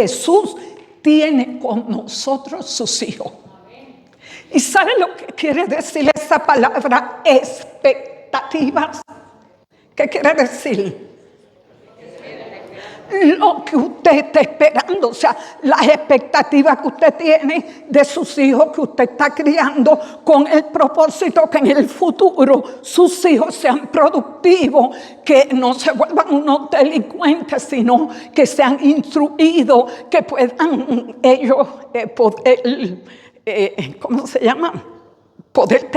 Jesús tiene con nosotros, sus hijos. ¿Y sabe lo que quiere decir esa palabra? Expectativas. ¿Qué quiere decir? Lo que usted está esperando, o sea, las expectativas que usted tiene de sus hijos que usted está criando, con el propósito que en el futuro sus hijos sean productivos, que no se vuelvan unos delincuentes, sino que sean instruidos, que puedan ellos poder, ¿cómo se llama? Poder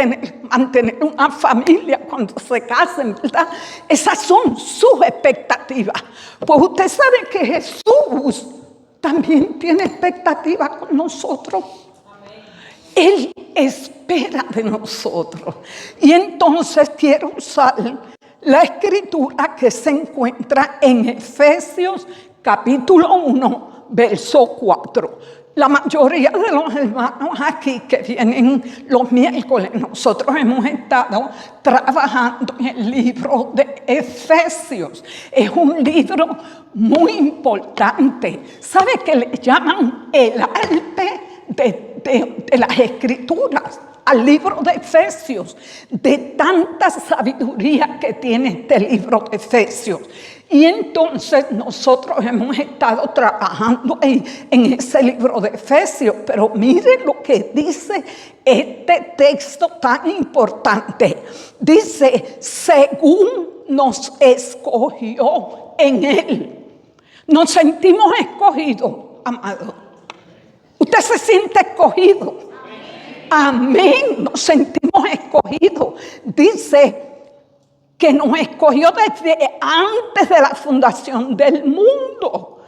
mantener una familia cuando se casen, ¿verdad? Esas son sus expectativas. Pues usted sabe que Jesús también tiene expectativas con nosotros. Él espera de nosotros. Y entonces quiero usar la escritura que se encuentra en Efesios capítulo 1, verso 4. La mayoría de los hermanos aquí que vienen los miércoles, nosotros hemos estado trabajando en el libro de Efesios. Es un libro muy importante. ¿Sabe que le llaman el arte de las escrituras? Al libro de Efesios, de tanta sabiduría que tiene este libro de Efesios. Y entonces nosotros hemos estado trabajando en ese libro de Efesios, pero mire lo que dice este texto tan importante. Dice, según nos escogió en Él. Nos sentimos escogidos, amado. Usted se siente escogido. Amén, nos sentimos escogidos. Dice que nos escogió desde antes de la fundación del mundo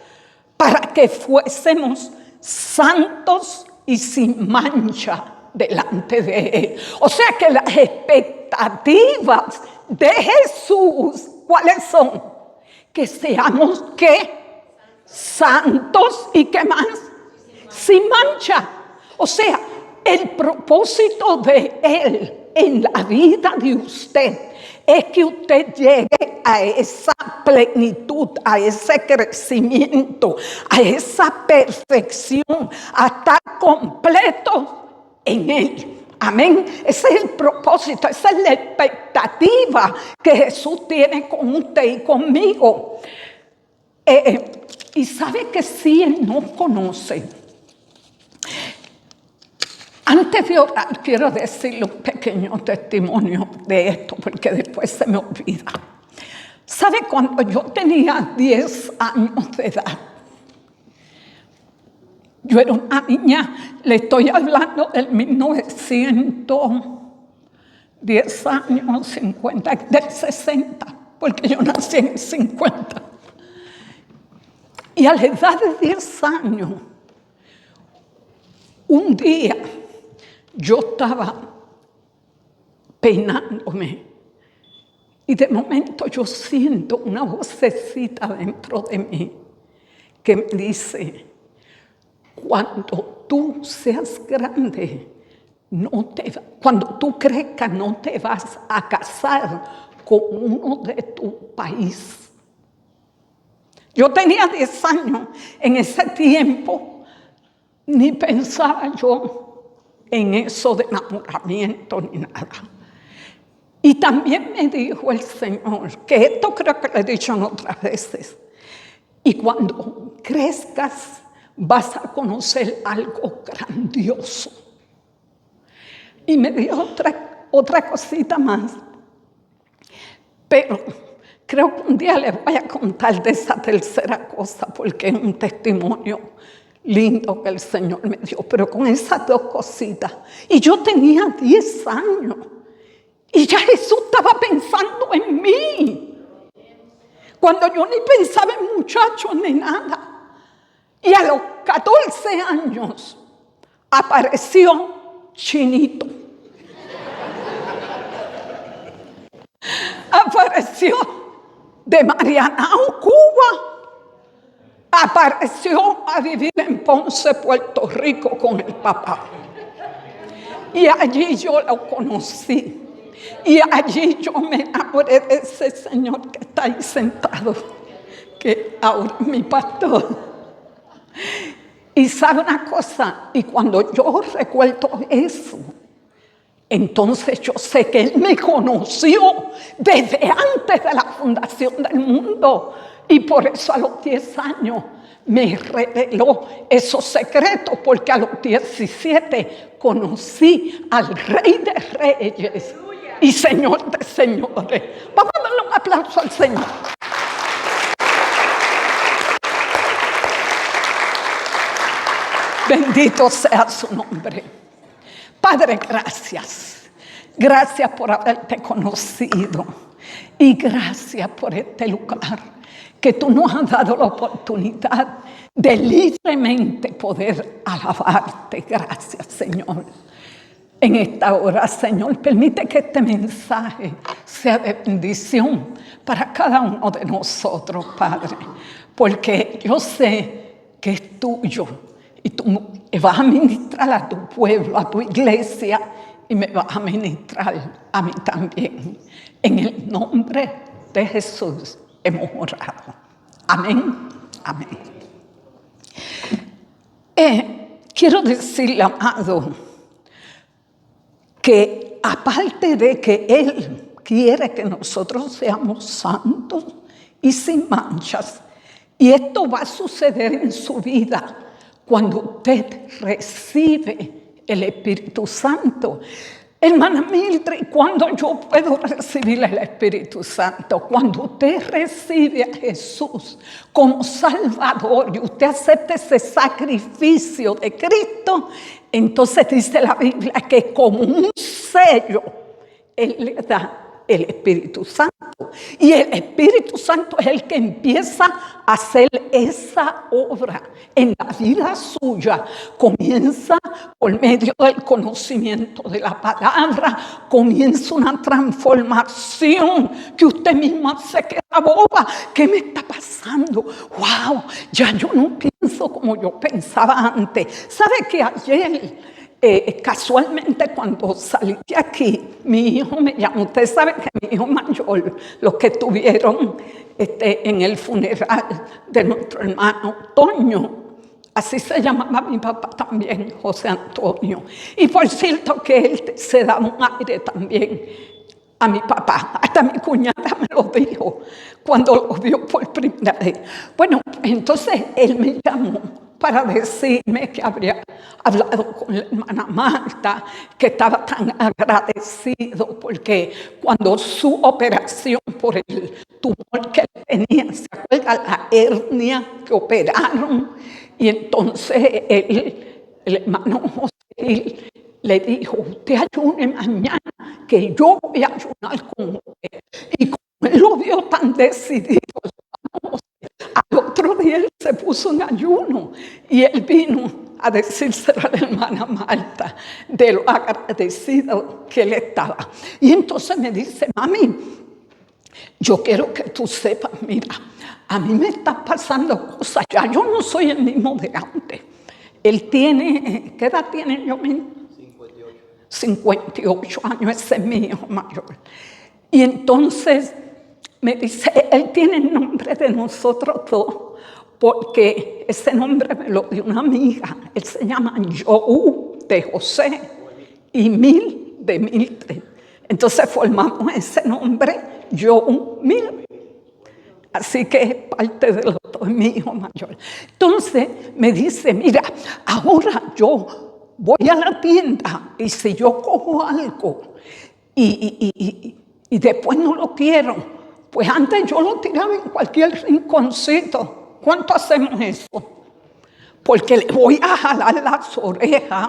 para que fuésemos santos y sin mancha delante de Él. O sea que las expectativas de Jesús, ¿cuáles son? Que seamos, ¿qué? Santos y ¿qué más? Sin mancha. O sea, el propósito de Él en la vida de usted es que usted llegue a esa plenitud, a ese crecimiento, a esa perfección, a estar completo en Él. Amén. Ese es el propósito, esa es la expectativa que Jesús tiene con usted y conmigo. Y sabe que si Él nos conoce. Antes de orar, quiero decirle un pequeño testimonio de esto, porque después se me olvida. ¿Sabe? Cuando yo tenía 10 años de edad, yo era una niña, le estoy hablando del 1910 años, 50, del 60, porque yo nací en el 50. Y a la edad de 10 años, un día, yo estaba peinándome y de momento yo siento una vocecita dentro de mí que me dice, cuando tú seas grande, cuando tú crezcas, no te vas a casar con uno de tu país. Yo tenía 10 años. En ese tiempo ni pensaba yo en eso de enamoramiento ni nada. Y también me dijo el Señor, que esto creo que le he dicho en otras veces, y cuando crezcas vas a conocer algo grandioso. Y me dijo otra cosita más, pero creo que un día les voy a contar de esa tercera cosa, porque es un testimonio lindo que el Señor me dio, pero con esas dos cositas. Y yo tenía 10 años. Y ya Jesús estaba pensando en mí. Cuando yo ni pensaba en muchachos ni nada. Y a los 14 años apareció Chinito. Apareció de Marianao, Cuba. Apareció a vivir en Ponce, Puerto Rico con el papá. Y allí yo lo conocí. Y allí yo me enamoré de ese señor que está ahí sentado, que ahora es mi pastor. Y sabe una cosa, y cuando yo recuerdo eso, entonces yo sé que Él me conoció desde antes de la fundación del mundo. Y por eso a los 10 años me reveló esos secretos, porque a los 17 conocí al Rey de Reyes y Señor de Señores. Vamos a darle un aplauso al Señor. Bendito sea su nombre. Padre, gracias. Gracias por haberte conocido. Y gracias por este lugar que tú nos has dado la oportunidad de libremente poder alabarte. Gracias, Señor. En esta hora, Señor, permite que este mensaje sea de bendición para cada uno de nosotros, Padre. Porque yo sé que es tuyo. Y tú vas a ministrar a tu pueblo, a tu iglesia, y me vas a ministrar a mí también. En el nombre de Jesús hemos orado. Amén. Amén. Quiero decirle, amado, que aparte de que Él quiere que nosotros seamos santos y sin manchas, y esto va a suceder en su vida, cuando usted recibe el Espíritu Santo. Hermana Mildred, cuando yo puedo recibir el Espíritu Santo, cuando usted recibe a Jesús como Salvador y usted acepta ese sacrificio de Cristo, entonces dice la Biblia que como un sello Él le da el Espíritu Santo. Y el Espíritu Santo es el que empieza a hacer esa obra en la vida suya. Comienza por medio del conocimiento de la palabra, comienza una transformación que usted mismo se queda boba. ¿Qué me está pasando? ¡Wow! Ya yo no pienso como yo pensaba antes. ¿Sabe que ayer... casualmente cuando salí de aquí, mi hijo me llamó? Usted sabe que mi hijo mayor, los que estuvieron en el funeral de nuestro hermano Toño, así se llamaba mi papá también, José Antonio. Y por cierto que él se da un aire también a mi papá. Hasta mi cuñada me lo dijo cuando lo vio por primera vez. Bueno, entonces él me llamó para decirme que habría hablado con la hermana Marta, que estaba tan agradecido porque cuando su operación por el tumor que tenía, se acuerda la hernia que operaron, y entonces el hermano José le dijo: usted ayune mañana, que yo voy a ayunar con usted. Y como él lo vio tan decidido, al otro día él se puso en ayuno y él vino a decírselo a la hermana Marta de lo agradecido que él estaba. Y entonces me dice: mami, yo quiero que tú sepas, mira, a mí me están pasando cosas, ya yo no soy el mismo de antes. Él tiene, ¿qué edad tiene yo mismo? 58 años, ese es mi hijo mayor. Y entonces me dice, él tiene el nombre de nosotros dos, porque ese nombre me lo dio una amiga. Él se llama Joú, de José, y Mil, de Mildred. Entonces formamos ese nombre, Joú Mil. Así que es parte de los dos, mi hijo mayor. Entonces me dice: mira, ahora yo voy a la tienda y si yo cojo algo y después no lo quiero, pues antes yo lo tiraba en cualquier rinconcito. ¿Cuánto hacemos eso? Porque le voy a jalar las orejas.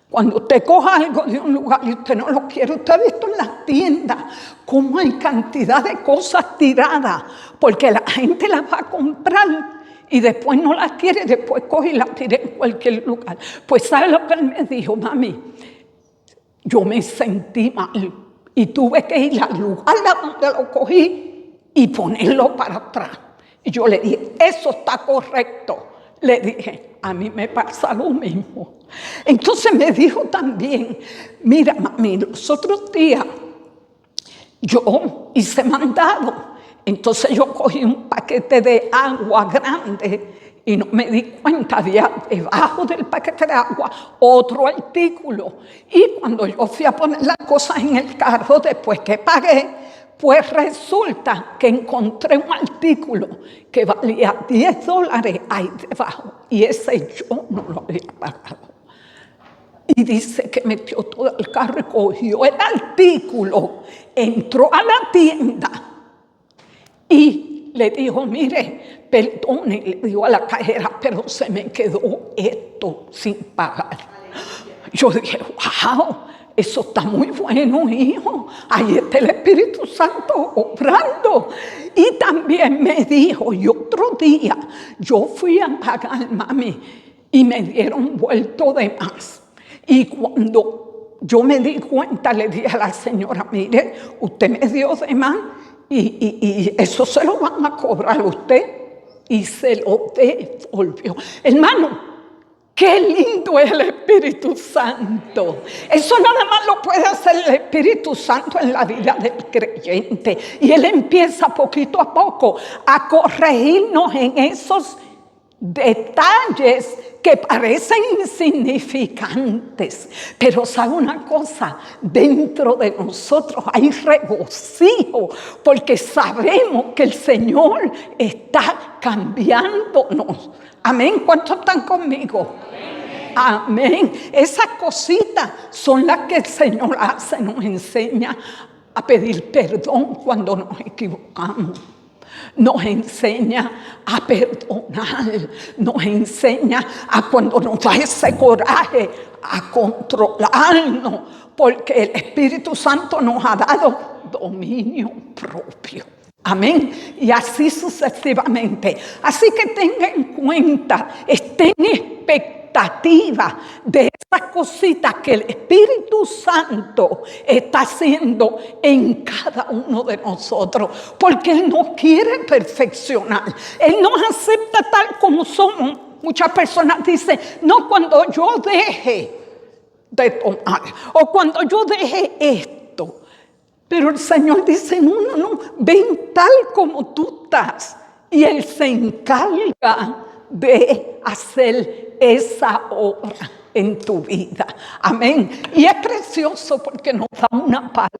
Cuando usted coja algo de un lugar y usted no lo quiere, usted ha visto en las tiendas cómo hay cantidad de cosas tiradas, porque la gente las va a comprar y después no las quiere, después coge y las tira en cualquier lugar. Pues ¿sabe lo que él me dijo? Mami, yo me sentí mal y tuve que ir al lugar donde lo cogí y ponerlo para atrás. Y yo le dije: eso está correcto. Le dije: a mí me pasa lo mismo. Entonces me dijo también: mira, mami, los otros días yo hice mandado. Entonces yo cogí un paquete de agua grande y no me di cuenta, había debajo del paquete de agua otro artículo. Y cuando yo fui a poner las cosas en el carro, después que pagué, pues resulta que encontré un artículo que valía $10 ahí debajo, y ese yo no lo había pagado. Y dice que metió todo el carro y cogió el artículo, entró a la tienda y le dijo: mire, perdone, le dijo a la cajera, pero se me quedó esto sin pagar. Yo dije: wow, eso está muy bueno, hijo. Ahí está el Espíritu Santo obrando. Y también me dijo, y otro día yo fui a pagar, mami, y me dieron vuelto de más. Y cuando yo me di cuenta, le dije a la señora: mire, usted me dio de más y eso se lo van a cobrar a usted. Y se lo devolvió. Hermano, qué lindo es el Espíritu Santo. Eso nada más lo puede hacer el Espíritu Santo en la vida del creyente. Y Él empieza poquito a poco a corregirnos en esos detalles que parecen insignificantes, pero sabe una cosa, dentro de nosotros hay regocijo, porque sabemos que el Señor está cambiándonos. Amén. ¿Cuántos están conmigo? Amén. Esas cositas son las que el Señor hace, nos enseña a pedir perdón cuando nos equivocamos. Nos enseña a perdonar, nos enseña a, cuando nos da ese coraje, a controlarnos, porque el Espíritu Santo nos ha dado dominio propio. Amén. Y así sucesivamente. Así que tenga en cuenta, esté en expectativa de esas cositas que el Espíritu Santo está haciendo en cada uno de nosotros, porque Él nos quiere perfeccionar. Él nos acepta tal como somos. Muchas personas dicen: no, cuando yo deje de tomar, o cuando yo deje esto. Pero el Señor dice: no, ven tal como tú estás, y Él se encarga de hacer esa obra en tu vida. Amén. Y es precioso porque nos da una paz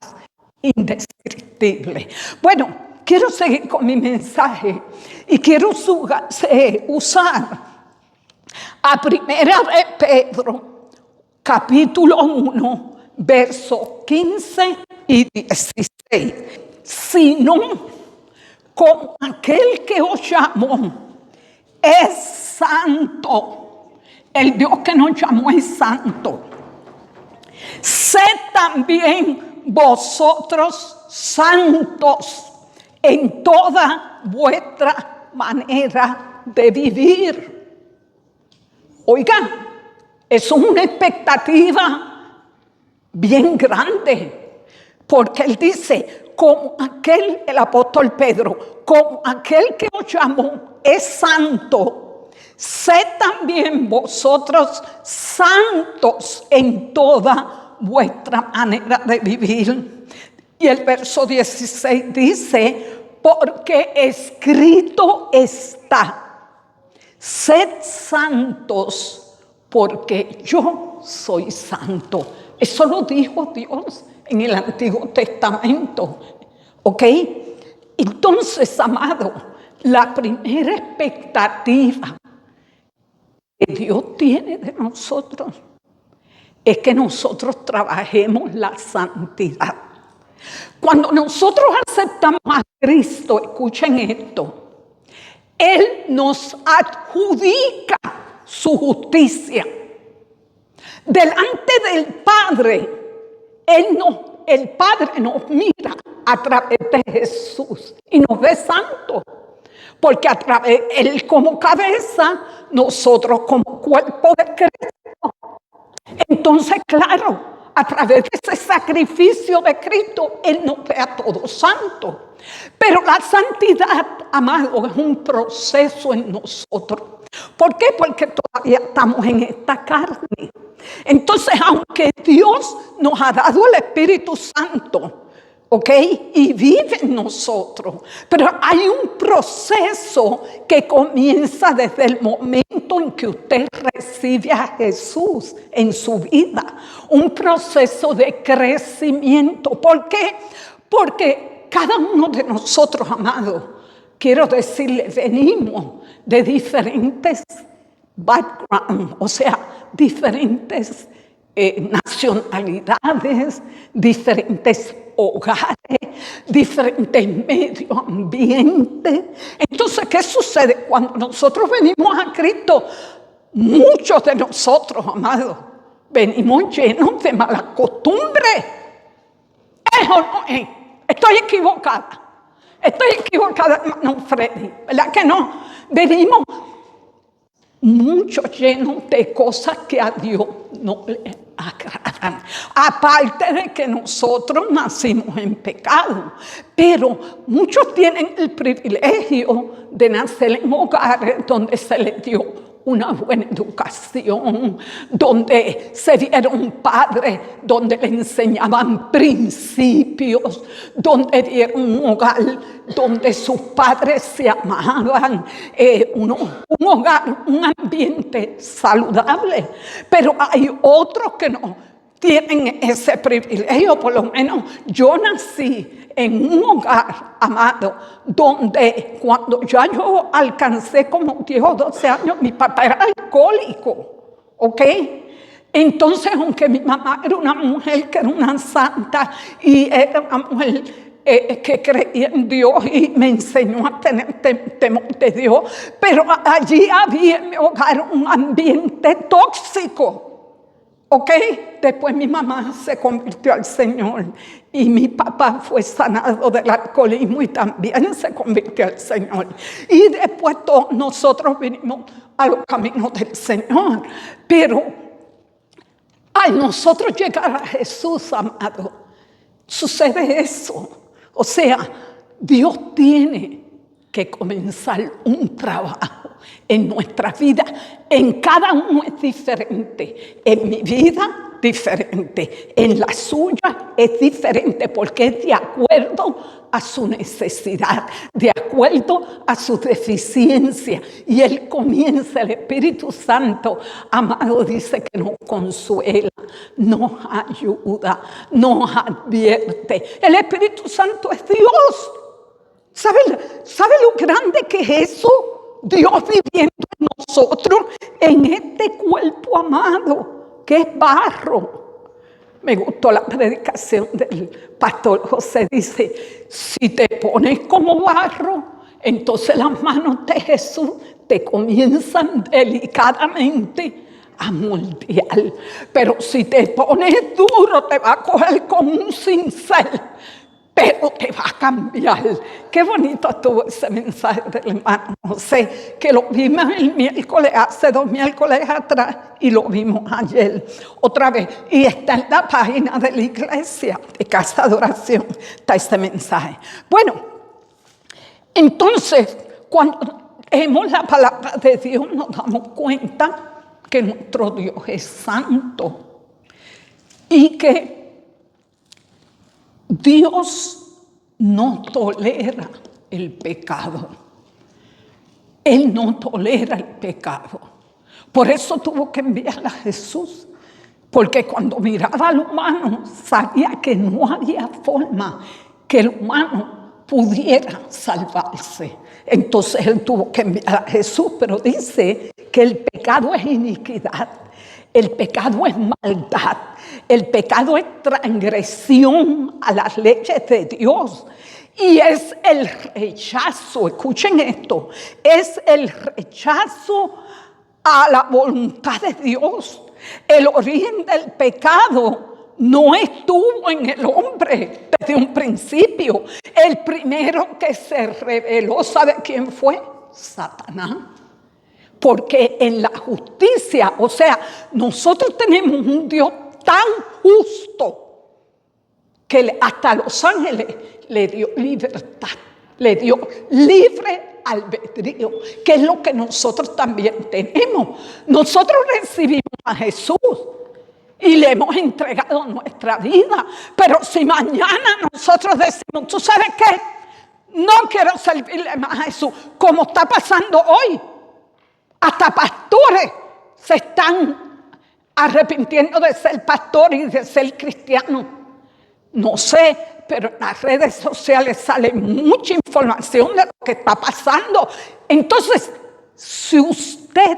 indescriptible. Bueno, quiero seguir con mi mensaje y quiero usar a Primera de Pedro, capítulo 1, versos 15 y 16. Sino como aquel que os llamó es santo. El Dios que nos llamó es santo. Sed también vosotros santos en toda vuestra manera de vivir. Oigan, eso es una expectativa bien grande, porque Él dice: como aquel, el apóstol Pedro, como aquel que os llamó es santo, sed también vosotros santos en toda vuestra manera de vivir. Y el verso 16 dice: porque escrito está: sed santos porque yo soy santo. Eso lo dijo Dios en el Antiguo Testamento. ¿Ok? Entonces, amado, la primera expectativa que Dios tiene de nosotros es que nosotros trabajemos la santidad. Cuando nosotros aceptamos a Cristo, escuchen esto, Él nos adjudica su justicia. Delante del Padre, el Padre nos mira a través de Jesús y nos ve santos. Porque a través de Él como cabeza, nosotros como cuerpo de Cristo. Entonces, claro, a través de ese sacrificio de Cristo, Él nos ve a todos santos. Pero la santidad, amado, es un proceso en nosotros. ¿Por qué? Porque todavía estamos en esta carne. Entonces, aunque Dios nos ha dado el Espíritu Santo, ¿ok? Y vive en nosotros. Pero hay un proceso que comienza desde el momento en que usted recibe a Jesús en su vida. Un proceso de crecimiento. ¿Por qué? Porque cada uno de nosotros, amados, quiero decirle, venimos de diferentes backgrounds, o sea, diferentes nacionalidades, diferentes hogares, diferentes medio ambientes. Entonces, ¿qué sucede? Cuando nosotros venimos a Cristo, muchos de nosotros, amados, venimos llenos de malas costumbres. ¿Eso no es? Estoy equivocada. Estoy equivocada, hermano Freddy, ¿verdad que no? Venimos muchos llenos de cosas que a Dios no le agradan. Aparte de que nosotros nacimos en pecado, pero muchos tienen el privilegio de nacer en hogares donde se les dio una buena educación, donde se dieron padres, donde le enseñaban principios, donde dieron un hogar donde sus padres se amaban, un hogar, un ambiente saludable. Pero hay otros que no tienen ese privilegio. Por lo menos yo nací en un hogar, amado, donde cuando ya yo alcancé como 10 o 12 años, mi papá era alcohólico, ¿ok? Entonces, aunque mi mamá era una mujer que era una santa y era una mujer que creía en Dios y me enseñó a tener temor de Dios, pero allí había en mi hogar un ambiente tóxico. ¿Ok? Después mi mamá se convirtió al Señor y mi papá fue sanado del alcoholismo y también se convirtió al Señor. Y después todos nosotros vinimos a los caminos del Señor. Pero al nosotros llegar a Jesús, amado, sucede eso. O sea, Dios tiene que comenzar un trabajo en nuestra vida. En cada uno es diferente. En mi vida, diferente. En la suya es diferente porque es de acuerdo a su necesidad, de acuerdo a su deficiencia. Y Él comienza, el Espíritu Santo, amado, dice que nos consuela, nos ayuda, nos advierte. El Espíritu Santo es Dios. ¿Sabe lo grande que es eso? Dios viviendo en nosotros, en este cuerpo amado, que es barro. Me gustó la predicación del pastor José. Dice, si te pones como barro, entonces las manos de Jesús te comienzan delicadamente a moldear. Pero si te pones duro, te va a coger con un cincel, pero te va a cambiar. Qué bonito estuvo ese mensaje del hermano José, que lo vimos el miércoles, hace 2 miércoles atrás, y lo vimos ayer otra vez. Y está en la página de la iglesia, de Casa de Oración, está ese mensaje. Bueno, entonces, cuando leemos la palabra de Dios, nos damos cuenta que nuestro Dios es santo y que Dios no tolera el pecado. Él no tolera el pecado. Por eso tuvo que enviar a Jesús. Porque cuando miraba al humano, sabía que no había forma que el humano pudiera salvarse. Entonces Él tuvo que enviar a Jesús. Pero dice que el pecado es iniquidad. El pecado es maldad. El pecado es transgresión a las leyes de Dios. Y es el rechazo, escuchen esto, es el rechazo a la voluntad de Dios. El origen del pecado no estuvo en el hombre desde un principio. El primero que se rebeló, ¿sabe quién fue? Satanás. Porque en la justicia, o sea, nosotros tenemos un Dios tan justo que hasta a los ángeles le dio libertad, le dio libre albedrío, que es lo que nosotros también tenemos. Nosotros recibimos a Jesús y le hemos entregado nuestra vida. Pero si mañana nosotros decimos, ¿tú sabes qué? No quiero servirle más a Jesús, como está pasando hoy. Hasta pastores se están arrepintiendo de ser pastor y de ser cristiano. No sé, pero en las redes sociales sale mucha información de lo que está pasando. Entonces, si usted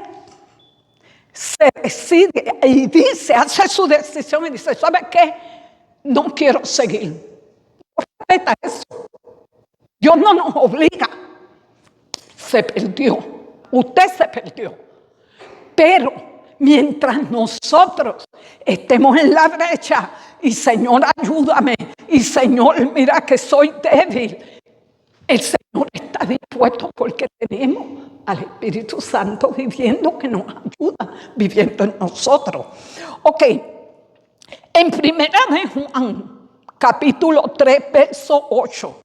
se decide y dice, hace su decisión y dice, ¿sabe qué? No quiero seguir. Respeta eso. Dios no nos obliga. Se perdió. Usted se perdió. Pero mientras nosotros estemos en la brecha y Señor, ayúdame, y Señor, mira que soy débil, el Señor está dispuesto porque tenemos al Espíritu Santo viviendo, que nos ayuda, viviendo en nosotros. Ok, en Primera de Juan, capítulo 3, verso 8,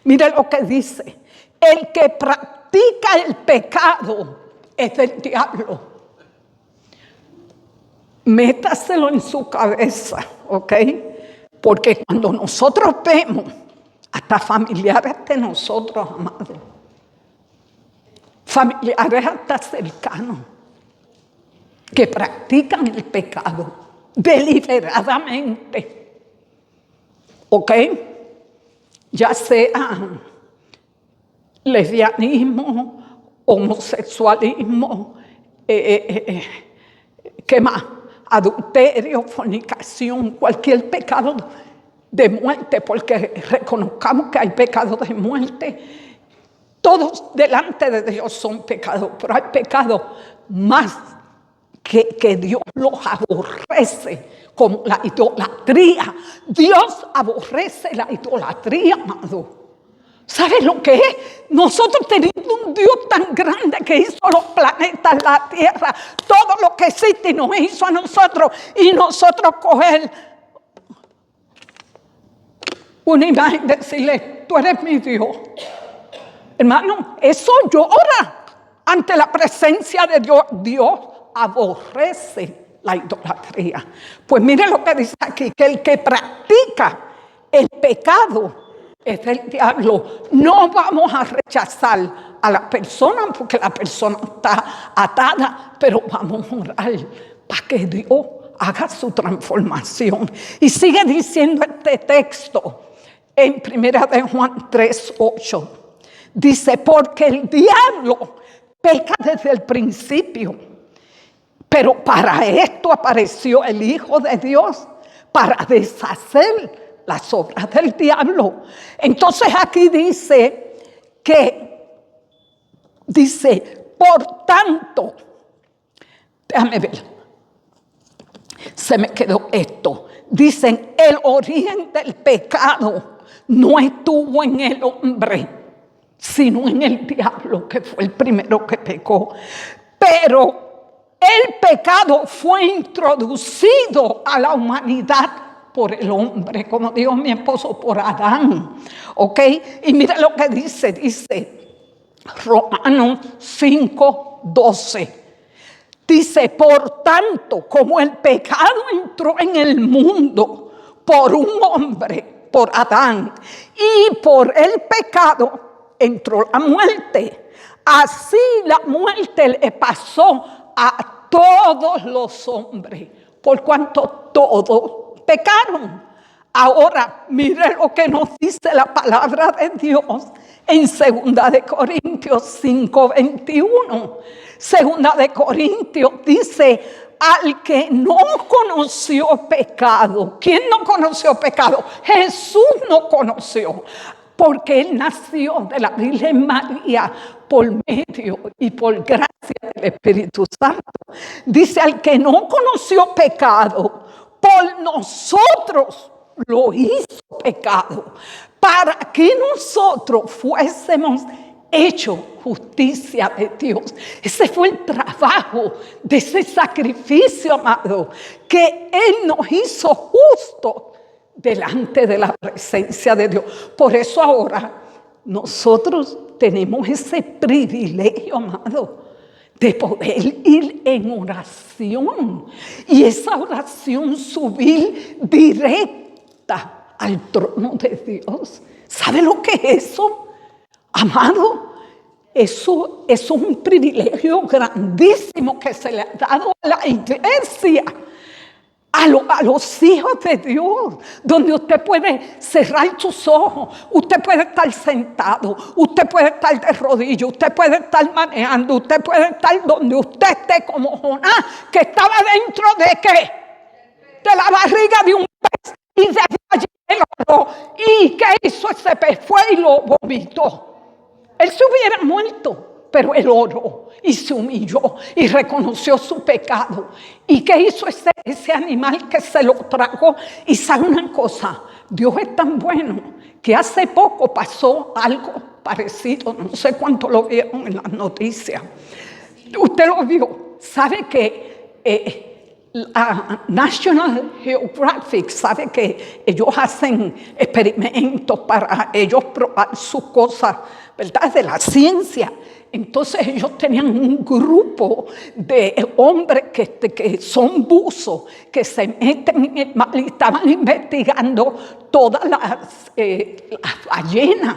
mire lo que dice: el que practica el pecado es del diablo. Métaselo en su cabeza, ¿ok? Porque cuando nosotros vemos hasta familiares de nosotros, amados, familiares hasta cercanos, que practican el pecado deliberadamente, ¿ok? Ya sea lesbianismo, homosexualismo, ¿qué más? Adulterio, fornicación, cualquier pecado de muerte, porque reconozcamos que hay pecados de muerte. Todos delante de Dios son pecados, pero hay pecados más que Dios los aborrece, como la idolatría. Dios aborrece la idolatría, amado. ¿Sabes lo que es? Nosotros teniendo un Dios tan grande que hizo los planetas, la tierra, todo lo que existe y nos hizo a nosotros, y nosotros coger una imagen y decirle, tú eres mi Dios. Hermano, eso llora ante la presencia de Dios. Dios aborrece la idolatría. Pues mire lo que dice aquí, que el que practica el pecado es del diablo. No vamos a rechazar a la persona porque la persona está atada, pero vamos a orar para que Dios haga su transformación. Y sigue diciendo este texto en Primera de Juan 3:8. Dice, porque el diablo peca desde el principio, pero para esto apareció el Hijo de Dios, para deshacer las obras del diablo. Entonces aquí dice por tanto, déjame ver, se me quedó esto. Dicen, el origen del pecado no estuvo en el hombre, sino en el diablo, que fue el primero que pecó. Pero el pecado fue introducido a la humanidad por el hombre, como dijo mi esposo, por Adán. ¿Ok? Y mira lo que dice Romanos 5:12. Dice, por tanto, como el pecado entró en el mundo por un hombre, por Adán, y por el pecado entró la muerte, así la muerte le pasó a todos los hombres, por cuanto todos pecaron. Ahora, mire lo que nos dice la palabra de Dios en 2 de Corintios 5:21. 2 de Corintios dice, al que no conoció pecado. ¿Quién no conoció pecado? Jesús no conoció, porque Él nació de la Virgen María por medio y por gracia del Espíritu Santo. Dice, al que no conoció pecado, por nosotros lo hizo pecado, para que nosotros fuésemos hechos justicia de Dios. Ese fue el trabajo de ese sacrificio, amado, que Él nos hizo justos delante de la presencia de Dios. Por eso ahora nosotros tenemos ese privilegio, amado, de poder ir en oración y esa oración subir directa al trono de Dios. ¿Sabe lo que es eso? Amado, eso es un privilegio grandísimo que se le ha dado a la iglesia, a los hijos de Dios, donde usted puede cerrar sus ojos, usted puede estar sentado, usted puede estar de rodillas, usted puede estar manejando, usted puede estar donde usted esté, como Jonás, que estaba dentro de ¿qué? De la barriga de un pez, y desde allí él oró. ¿Y qué hizo ese pez? Fue y lo vomitó. Él se hubiera muerto, pero él oró y se humilló y reconoció su pecado. ¿Y qué hizo ese animal que se lo tragó? Y sabe una cosa, Dios es tan bueno que hace poco pasó algo parecido, no sé cuánto lo vieron en las noticias. Usted lo vio, sabe que National Geographic sabe que ellos hacen experimentos para ellos probar sus cosas, ¿verdad? De la ciencia. Entonces ellos tenían un grupo de hombres que son buzos, que se meten en el mar y estaban investigando todas las ballenas.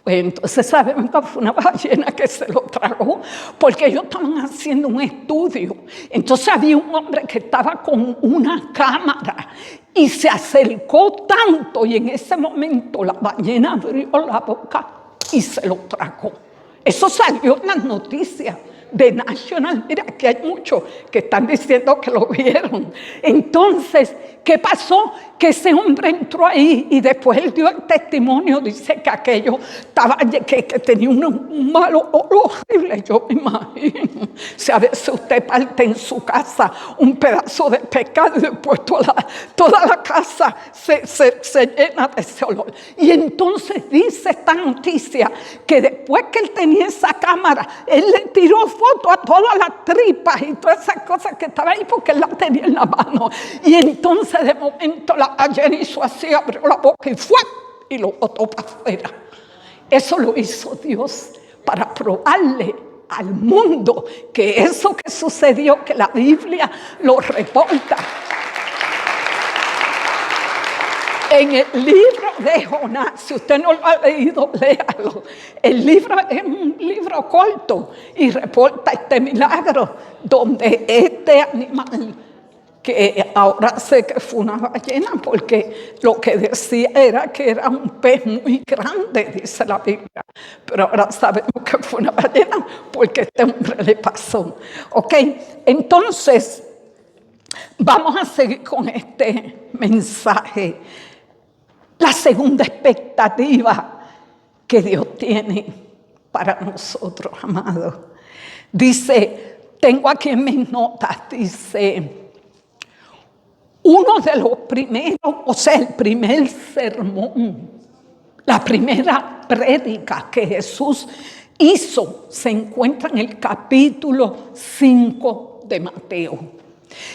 Pues entonces sabemos que fue una ballena que se lo tragó, porque ellos estaban haciendo un estudio. Entonces había un hombre que estaba con una cámara y se acercó tanto, y en ese momento la ballena abrió la boca y se lo tragó. Eso salió en las noticias de National. Mira, que hay muchos que están diciendo que lo vieron. Entonces, ¿qué pasó? Que ese hombre entró ahí y después él dio el testimonio. Dice que aquello estaba, que tenía un malo olor horrible. Yo me imagino. Si a veces usted parte en su casa un pedazo de pescado y después toda la casa se llena de ese olor. Y entonces dice esta noticia que después que él tenía esa cámara, él le tiró foto a todas las tripas y todas esas cosas que estaban ahí porque él las tenía en la mano. Y entonces de momento la ballena hizo así, abrió la boca y fue y lo botó para afuera. Eso lo hizo Dios para probarle al mundo que eso que sucedió, que la Biblia lo reporta. En el libro de Jonás, si usted no lo ha leído, léalo. El libro es un libro corto y reporta este milagro donde este animal, que ahora sé que fue una ballena porque lo que decía era que era un pez muy grande, dice la Biblia, pero ahora sabemos que fue una ballena porque este hombre le pasó. Ok, entonces vamos a seguir con este mensaje. La segunda expectativa que Dios tiene para nosotros, amados. Dice, tengo aquí en mis notas, dice, uno de los primeros, o sea, el primer sermón, la primera prédica que Jesús hizo, se encuentra en el capítulo 5 de Mateo.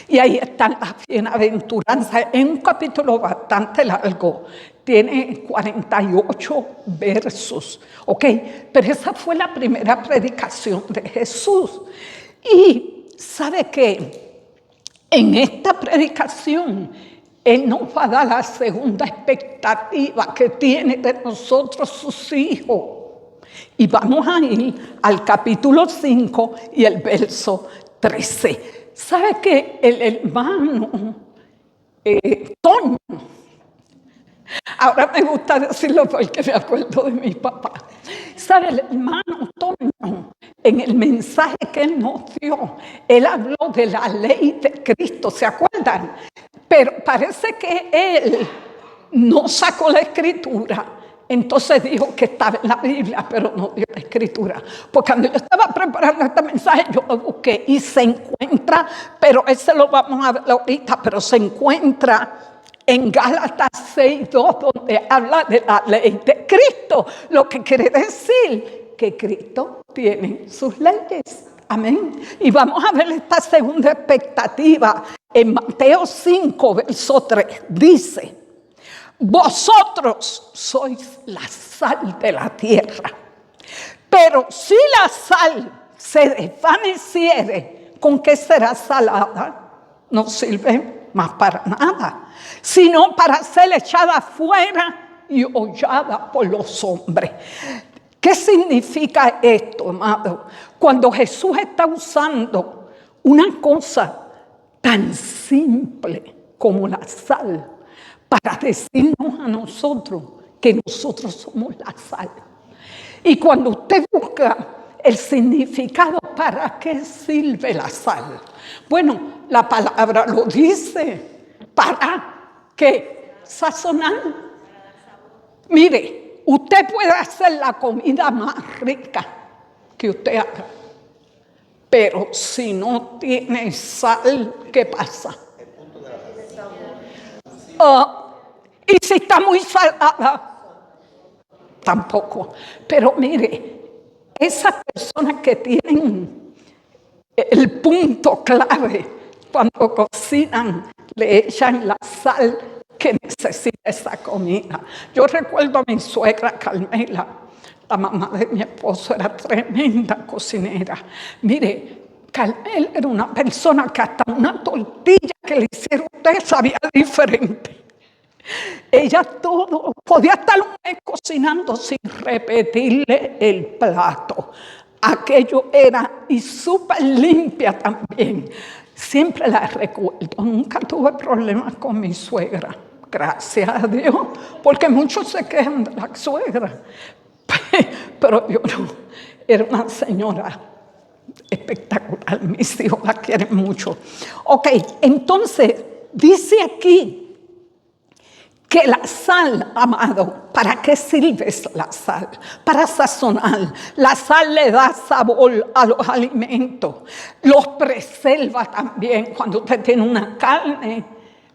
Y ahí están las bienaventuranzas. Es un capítulo bastante largo, tiene 48 versos, ¿ok? Pero esa fue la primera predicación de Jesús. Y ¿sabe qué? En esta predicación, Él nos va a dar la segunda expectativa que tiene de nosotros sus hijos. Y vamos a ir al capítulo 5 y el verso 13. ¿Sabe que el hermano Toño? Ahora me gusta decirlo porque me acuerdo de mi papá. ¿Sabe? El hermano Toño, en el mensaje que él nos dio, él habló de la ley de Cristo, ¿se acuerdan? Pero parece que él no sacó la escritura. Entonces dijo que estaba en la Biblia, pero no dio la escritura. Porque cuando yo estaba preparando este mensaje, yo lo busqué y se encuentra, pero ese lo vamos a ver ahorita, pero se encuentra en Gálatas 6:2, donde habla de la ley de Cristo. Lo que quiere decir que Cristo tiene sus leyes. Amén. Y vamos a ver esta segunda expectativa. En Mateo 5, verso 3, dice, vosotros sois la sal de la tierra, pero si la sal se desvaneciere, ¿con qué será salada? No sirve más para nada, sino para ser echada fuera y hollada por los hombres. ¿Qué significa esto, amado? Cuando Jesús está usando una cosa tan simple como la sal para decirnos a nosotros que nosotros somos la sal. Y cuando usted busca el significado, ¿para qué sirve la sal? Bueno, la palabra lo dice, ¿para qué? Sazonar. Mire, usted puede hacer la comida más rica que usted haga, pero si no tiene sal, ¿qué pasa? Y si está muy salada, tampoco. Pero mire, esas personas que tienen el punto clave cuando cocinan, le echan la sal que necesita esa comida. Yo recuerdo a mi suegra Carmela, la mamá de mi esposo, era tremenda cocinera. Mire, Carmela era una persona que hasta una tortilla que le hicieron usted sabía diferente. Ella todo, podía estar un mes cocinando sin repetirle el plato. Aquello era, y súper limpia también. Siempre la recuerdo, nunca tuve problemas con mi suegra. Gracias a Dios, porque muchos se quejan de la suegra. Pero yo no, era una señora espectacular, mis hijos la quieren mucho. Ok, entonces, dice aquí que la sal, amado, ¿para qué sirve la sal? Para sazonar. La sal le da sabor a los alimentos, los preserva también. Cuando usted tiene una carne,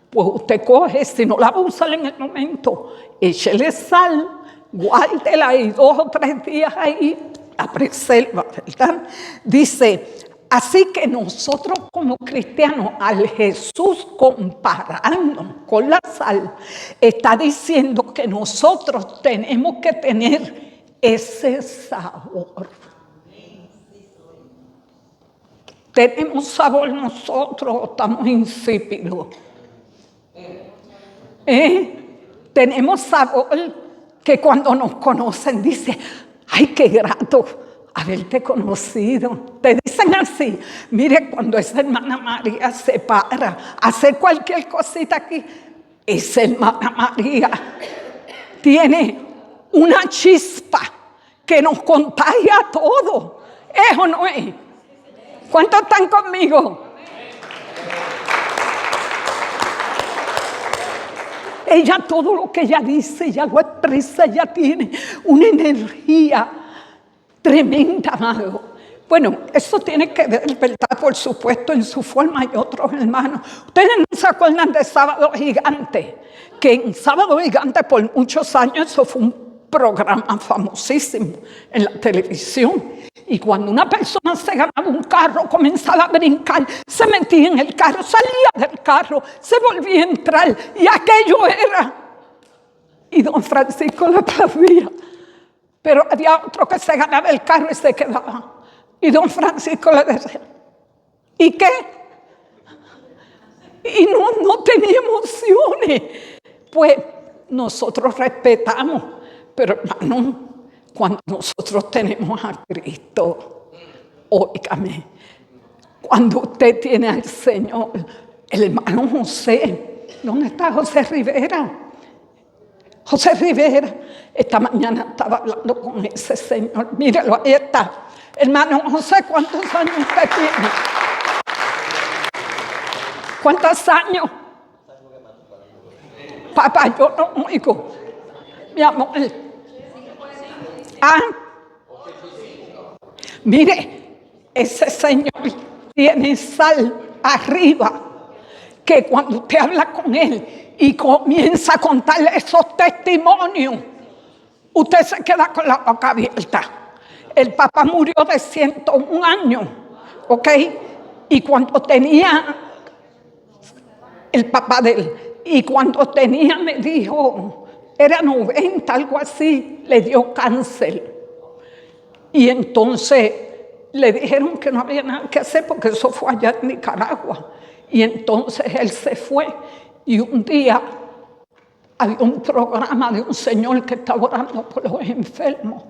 pues usted coge, si no la va a usar en el momento, échele sal, guárdela ahí 2 o 3 días ahí, la preserva, ¿verdad? Dice, así que nosotros como cristianos, al Jesús compararnos con la sal, está diciendo que nosotros tenemos que tener ese sabor. ¿Tenemos sabor nosotros o estamos insípidos? Tenemos sabor que cuando nos conocen dice, ¡ay, qué grato haberte conocido! Te dicen así. Mire, cuando esa hermana María se para a hacer cualquier cosita aquí, esa hermana María tiene una chispa que nos contagia a todos. ¿Es o no es? ¿Cuántos están conmigo? Ella, todo lo que ella dice, ella lo expresa, ella tiene una energía tremenda, amado. Bueno, eso tiene que ver, ¿verdad? Por supuesto, en su forma y otros hermanos. Ustedes no se acuerdan de Sábado Gigante, que en Sábado Gigante por muchos años eso fue un programa famosísimo en la televisión. Y cuando una persona se ganaba un carro, comenzaba a brincar, se metía en el carro, salía del carro, se volvía a entrar, y aquello era. Y don Francisco le aplaudía. Pero había otro que se ganaba el carro y se quedaba. Y don Francisco le decía, ¿y qué? Y no tenía emociones. Pues nosotros respetamos, pero hermano, cuando nosotros tenemos a Cristo, óigame, cuando usted tiene al Señor, el hermano José, ¿dónde está José Rivera? José Rivera, esta mañana estaba hablando con ese señor, míralo, ahí está. Hermano José, ¿cuántos años usted tiene? ¿Cuántos años? Papá, yo no oigo. Mi amor. Mire, ese señor tiene sal arriba, que cuando usted habla con él y comienza a contarle esos testimonios, usted se queda con la boca abierta. El papá murió de 101 años, ¿ok? Y cuando tenía, el papá de él, y cuando tenía, me dijo, era 90, algo así, le dio cáncer. Y entonces le dijeron que no había nada que hacer porque eso fue allá en Nicaragua. Y entonces él se fue y un día había un programa de un señor que estaba orando por los enfermos.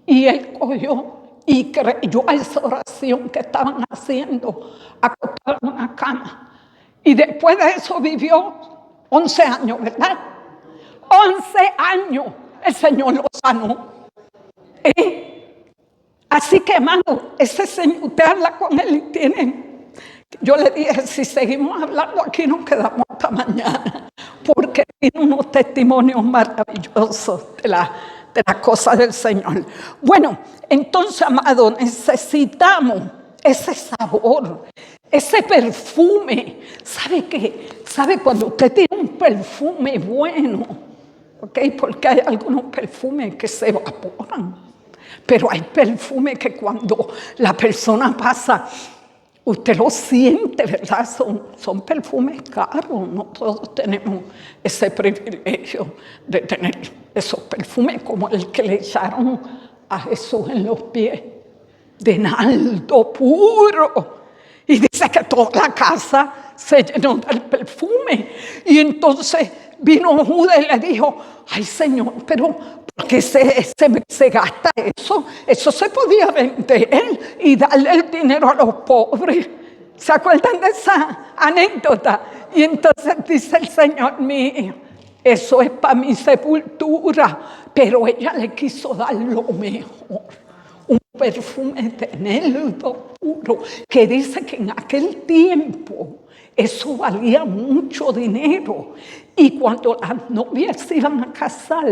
Y él cogió y creyó a esa oración que estaban haciendo, acostado en una cama. Y después de eso vivió 11 años, ¿verdad? 11 años el Señor lo sanó. Así que, hermano, ese Señor, usted habla con él y tiene... Yo le dije, si seguimos hablando aquí nos quedamos hasta mañana, porque tiene unos testimonios maravillosos de las cosas del Señor. Bueno, entonces, amado, necesitamos ese sabor, ese perfume. ¿Sabe qué? ¿Sabe cuando usted tiene un perfume bueno? ¿Okay? Porque hay algunos perfumes que se evaporan, pero hay perfumes que cuando la persona pasa, usted lo siente, ¿verdad? Son perfumes caros. No todos tenemos ese privilegio de tener esos perfumes como el que le echaron a Jesús en los pies, de nardo puro. Y dice que toda la casa se llenó del perfume. Y entonces vino Judas y le dijo, ay Señor, pero ¿por qué se gasta eso? Eso se podía vender y darle el dinero a los pobres. ¿Se acuerdan de esa anécdota? Y entonces dice el Señor mío, eso es para mi sepultura. Pero ella le quiso dar lo mejor. Un perfume de nardo puro, que dice que en aquel tiempo eso valía mucho dinero. Y cuando las novias se iban a casar,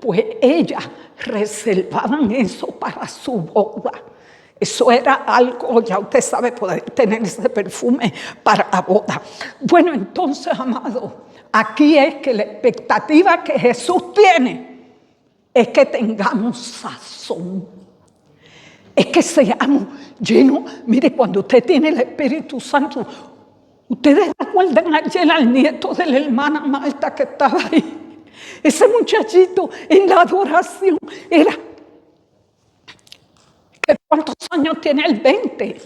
pues ellas reservaban eso para su boda. Eso era algo, ya usted sabe, poder tener ese perfume para la boda. Bueno, entonces, amado, aquí es que la expectativa que Jesús tiene es que tengamos sazón. Es que seamos llenos. Mire, cuando usted tiene el Espíritu Santo, ustedes recuerdan ayer al nieto de la hermana Marta que estaba ahí. Ese muchachito en la adoración era... ¿Cuántos años tiene el 20?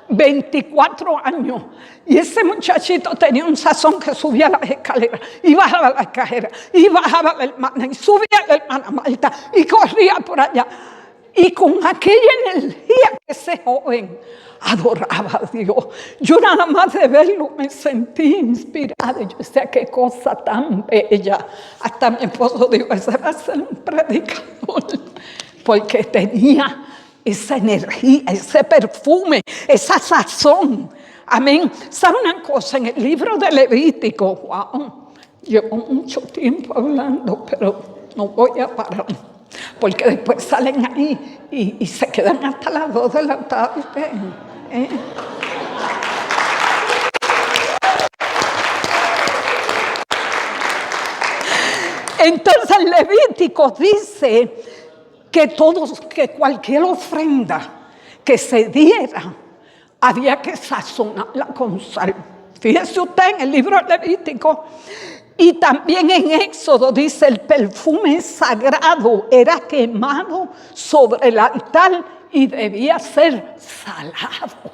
24 años. Y ese muchachito tenía un sazón que subía las escaleras y bajaba las escaleras y bajaba la hermana y subía la hermana Marta y corría por allá. Y con aquella energía que ese joven adoraba a Dios. Yo nada más de verlo me sentí inspirada. Yo decía, qué cosa tan bella. Hasta mi esposo dijo, ese va a ser un predicador. Porque tenía esa energía, ese perfume, esa sazón. Amén. ¿Sabe una cosa? En el libro de Levítico, wow, llevo mucho tiempo hablando, pero no voy a parar. Porque después salen ahí y se quedan hasta las 2 de la tarde. Entonces el Levítico dice que cualquier ofrenda que se diera había que sazonarla con sal. Fíjese usted en el libro de Levítico. Y también en Éxodo dice, el perfume sagrado era quemado sobre el altar y debía ser salado.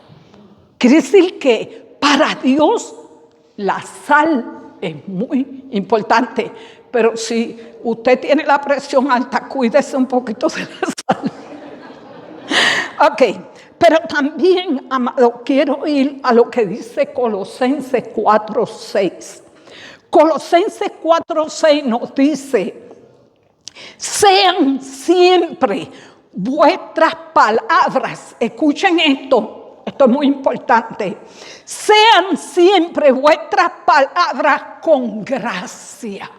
Quiere decir que para Dios la sal es muy importante. Pero si usted tiene la presión alta, cuídese un poquito de la sal. Ok, pero también, amado, quiero ir a lo que dice Colosenses 4:6. Colosenses 4:6 nos dice, sean siempre vuestras palabras, escuchen esto es muy importante, sean siempre vuestras palabras con gracia.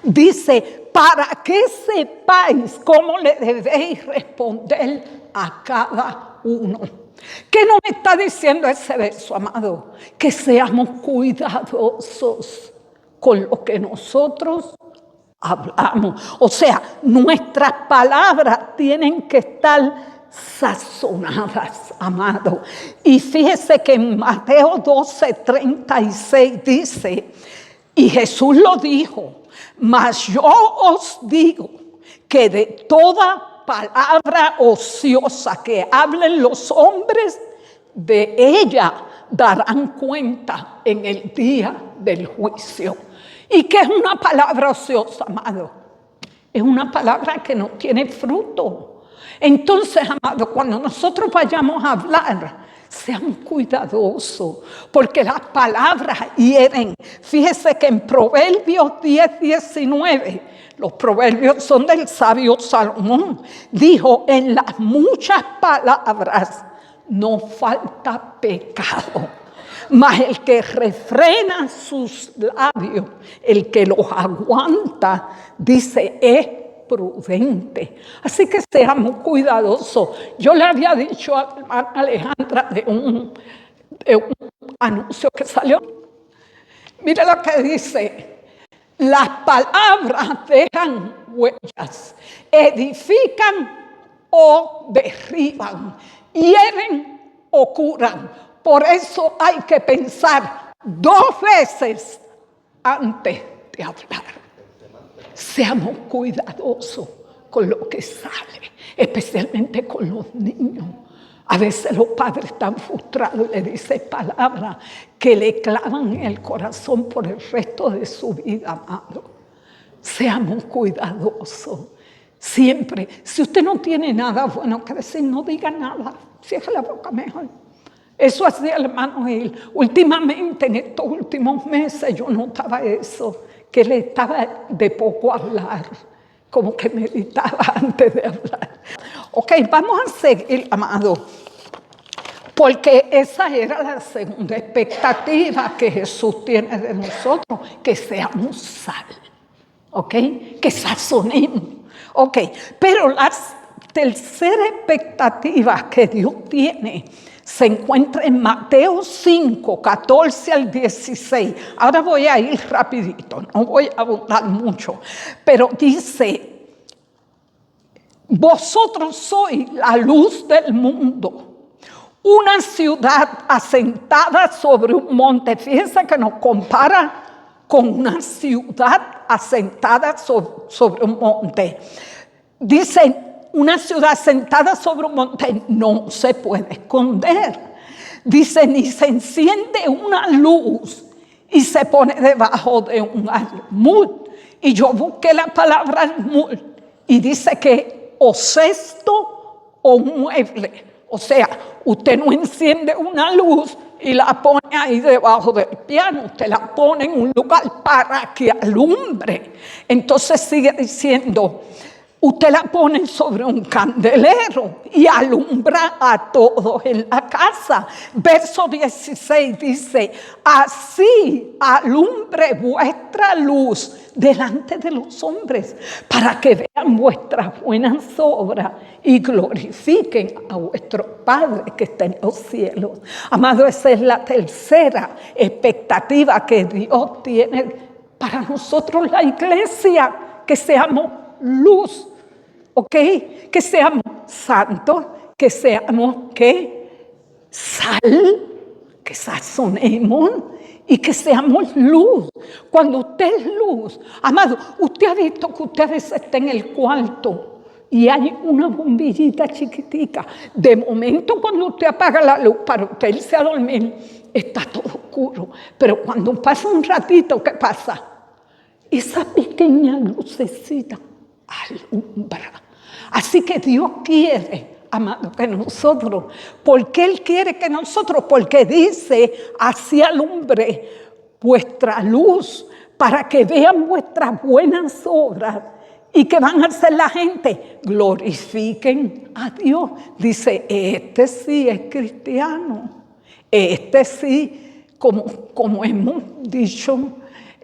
Dice, para que sepáis cómo le debéis responder a cada uno. ¿Qué nos está diciendo ese verso, amado? Que seamos cuidadosos con lo que nosotros hablamos. O sea, nuestras palabras tienen que estar sazonadas, amado. Y fíjese que en Mateo 12:36 dice, y Jesús lo dijo, mas yo os digo que de toda palabra ociosa que hablen los hombres, de ella darán cuenta en el día del juicio. ¿Y qué es una palabra ociosa, amado? Es una palabra que no tiene fruto. Entonces, amado, cuando nosotros vayamos a hablar, seamos cuidadosos, porque las palabras hieren. Fíjese que en Proverbios 10:19, los proverbios son del sabio Salomón, dijo: en las muchas palabras no falta pecado, mas el que refrena sus labios, el que los aguanta, dice, es prudente. Así que seamos cuidadosos. Yo le había dicho a Alejandra de un anuncio que salió. Mira lo que dice: las palabras dejan huellas, edifican o derriban, hieren o curan. Por eso hay que pensar 2 veces antes de hablar. Seamos cuidadosos con lo que sale, especialmente con los niños. A veces los padres están frustrados y le dicen palabras que le clavan en el corazón por el resto de su vida, amado. Seamos cuidadosos. Siempre, si usted no tiene nada bueno que decir, no diga nada. Cierre la boca mejor. Eso hacía el hermano él. Últimamente, en estos últimos meses, yo notaba eso, que le estaba de poco hablar, como que meditaba antes de hablar. Ok, vamos a seguir, amado, porque esa era la segunda expectativa que Jesús tiene de nosotros, que seamos sal, ok, que sazonemos, ok. Pero la tercera expectativa que Dios tiene se encuentra en Mateo 5, 14 al 16. Ahora voy a ir rapidito, no voy a abundar mucho, pero dice: vosotros sois la luz del mundo. Una ciudad asentada sobre un monte. Fíjense que nos compara con una ciudad asentada sobre un monte. Dice: una ciudad sentada sobre un monte no se puede esconder. Dice: ni se enciende una luz y se pone debajo de un almud. Y yo busqué la palabra almud y dice que o cesto o mueble. O sea, usted no enciende una luz y la pone ahí debajo del piano. Usted la pone en un lugar para que alumbre. Entonces sigue diciendo: usted la pone sobre un candelero y alumbra a todos en la casa. Verso 16 dice: así alumbre vuestra luz delante de los hombres, para que vean vuestras buenas obras y glorifiquen a vuestro Padre que está en los cielos. Amado, esa es la tercera expectativa que Dios tiene para nosotros, la iglesia, que seamos luz, ¿ok? Que seamos santos, que seamos, ¿qué? Sal, que sazonemos y que seamos luz. Cuando usted es luz, amado, usted ha visto que usted a veces está en el cuarto y hay una bombillita chiquitica. De momento, cuando usted apaga la luz para usted irse a dormir, está todo oscuro. Pero cuando pasa un ratito, ¿qué pasa? Esa pequeña lucecita alumbra. Así que Dios quiere, amado, que nosotros, porque Él quiere que nosotros, porque dice: así alumbre vuestra luz, para que vean vuestras buenas obras. ¿Y que van a hacer la gente? Glorifiquen a Dios. Dice: este sí es cristiano, este sí, como hemos dicho,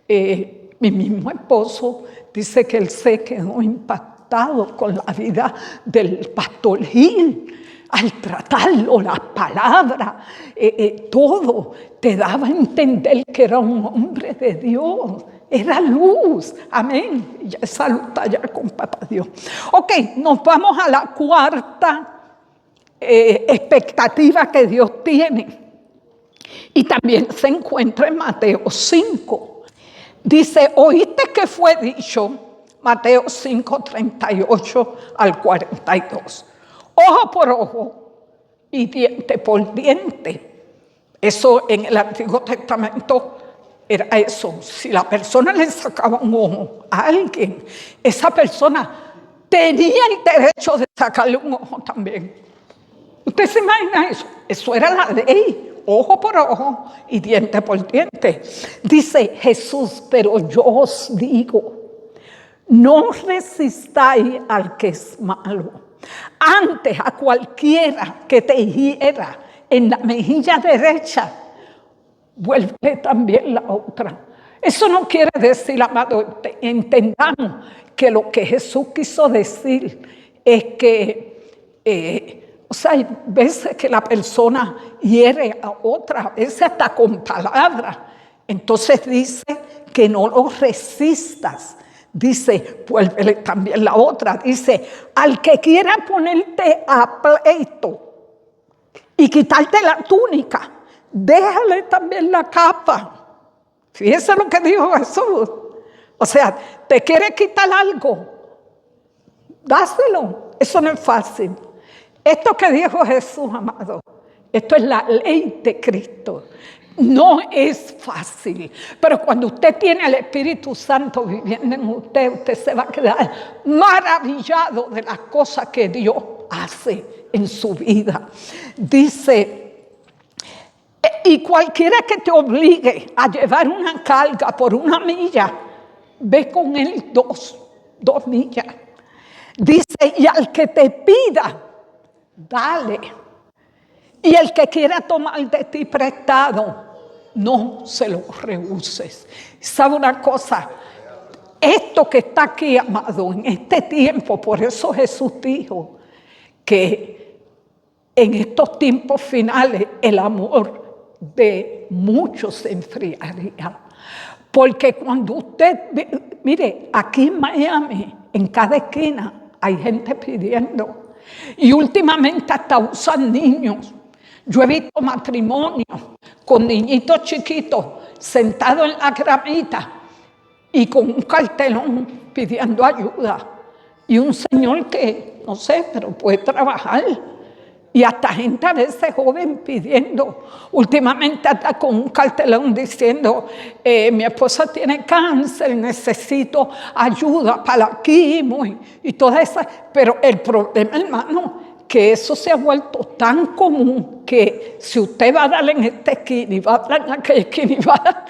mi mismo esposo dice que él se quedó impactado con la vida del pastor Gil. Al tratarlo, las palabras, todo te daba a entender que era un hombre de Dios. Era luz. Amén. Ya saluda ya con papá Dios. Ok, nos vamos a la cuarta expectativa que Dios tiene. Y también se encuentra en Mateo 5. Dice: oíste que fue dicho, Mateo 5:38 al 42. Ojo por ojo y diente por diente. Eso en el Antiguo Testamento era eso. Si la persona le sacaba un ojo a alguien, esa persona tenía el derecho de sacarle un ojo también. ¿Usted se imagina eso? Eso era la ley, ojo por ojo y diente por diente. Dice Jesús, pero yo os digo, no resistáis al que es malo. Antes a cualquiera que te hiera en la mejilla derecha, vuelve también la otra. Eso no quiere decir, amado, entendamos que lo que Jesús quiso decir es que, hay veces que la persona hiere a otra, a veces hasta con palabras. Entonces dice que no lo resistas. Dice, vuélvele también la otra. Dice, al que quiera ponerte a pleito y quitarte la túnica, déjale también la capa. Fíjese lo que dijo Jesús. O sea, te quiere quitar algo, dáselo. Eso no es fácil. Esto que dijo Jesús, amado, esto es la ley de Cristo. No es fácil, pero cuando usted tiene el Espíritu Santo viviendo en usted, usted se va a quedar maravillado de las cosas que Dios hace en su vida. Dice, y cualquiera que te obligue a llevar una carga por 1 milla, ve con él 2 millas. Dice, y al que te pida, dale. Y el que quiera tomar de ti prestado, no se lo rehuses. ¿Sabe una cosa? Esto que está aquí, amado, en este tiempo, por eso Jesús dijo que en estos tiempos finales el amor de muchos se enfriaría. Porque cuando usted, mire, aquí en Miami, en cada esquina hay gente pidiendo. Y últimamente hasta usan niños. Yo he visto matrimonios con niñitos chiquitos sentados en la gramita y con un cartelón pidiendo ayuda. Y un señor que, no sé, pero puede trabajar. Y hasta gente a veces joven pidiendo. Últimamente hasta con un cartelón diciendo, mi esposa tiene cáncer, necesito ayuda para la quimo y toda esa. Pero el problema, hermano, que eso se ha vuelto tan común que si usted va a darle en esta esquina y va a dar en aquella esquina y va,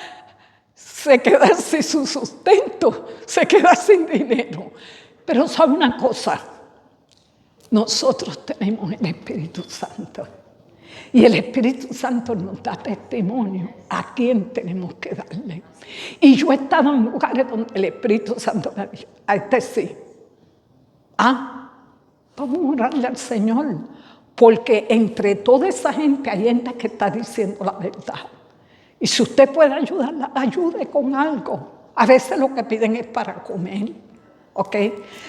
se queda sin su sustento, se queda sin dinero. Pero sabe una cosa, nosotros tenemos el Espíritu Santo y el Espíritu Santo nos da testimonio a quién tenemos que darle. Y yo he estado en lugares donde el Espíritu Santo me ha dicho, a este sí. Vamos a orarle al Señor, porque entre toda esa gente hay gente que está diciendo la verdad. Y si usted puede ayudarla, ayude con algo. A veces lo que piden es para comer, ¿ok?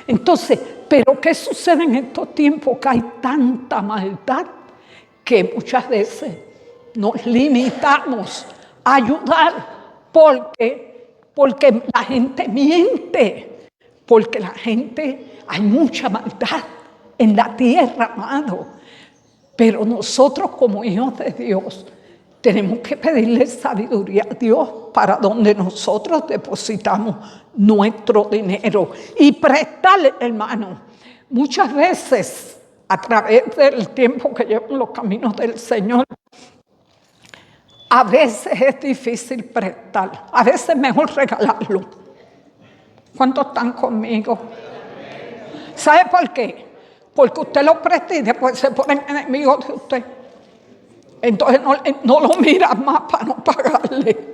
Entonces, ¿pero qué sucede en estos tiempos? Que hay tanta maldad que muchas veces nos limitamos a ayudar porque la gente miente, porque la gente, hay mucha maldad en la tierra, amado. Pero nosotros como hijos de Dios tenemos que pedirle sabiduría a Dios para donde nosotros depositamos nuestro dinero y prestarle, hermano. Muchas veces a través del tiempo que llevo en los caminos del Señor, a veces es difícil prestar, a veces es mejor regalarlo. ¿Cuántos están conmigo? ¿Sabe por qué? Porque usted lo presta y después se ponen enemigos de usted. Entonces no lo mira más para no pagarle.